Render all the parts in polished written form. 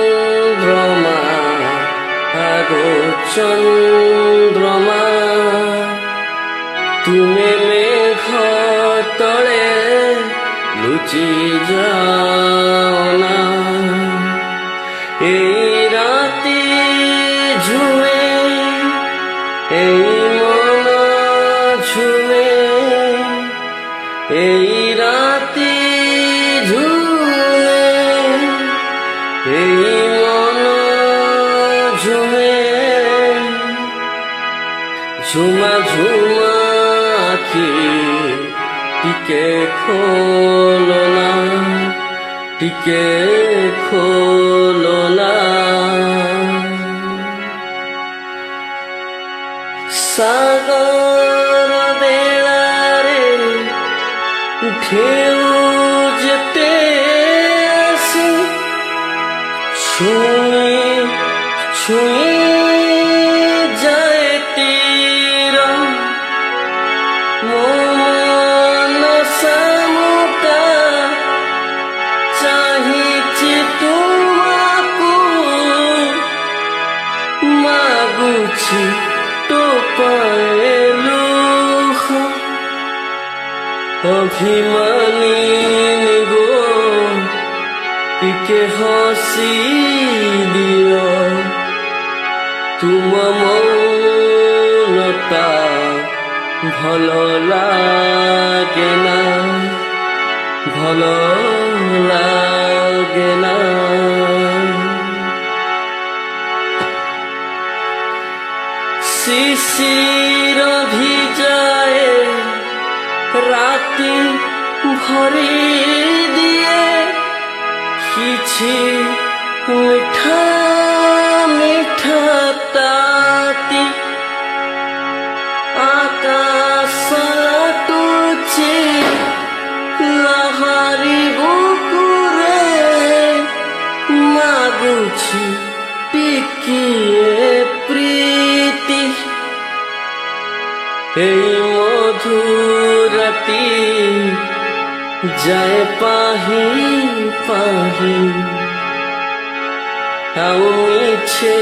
চন্দ্রমা আগো চন্দ্রমা তুমি মেঘ তলে লুচি যাও না এই রাতি ঝুমে এই মন ঝুমে এই রাতি ঝুমে এই মন ঝুমে ঝুমা ঝুমা আখি টিকে খোলো না টিকে খোলো না সাগর বেড়ারে ঢেউ যেতে আসে ছুঁয়ে ছুঁয়ে যায় তীর মন সামুকা চাহিছি তোমাকু মাগুছি টোপায়ে লুহ অভিমানী গো টিকে হসি দিও তুম মৌনতা ভাল লাগে না ভাল লাগে না শিশির ভিজায় রাতি ভরি দিয়ে কিছু মিঠা মিঠা তাতি আকাশ তুচি লহরি বুকুরে মাগুছি টিকিয়ে প্রীতি এই মধুরতি যায় পাহি পাহি আও মিছে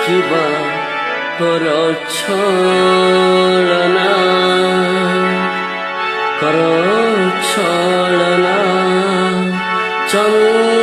কিবা কর ছলনা কর ছলনা চন্দ্র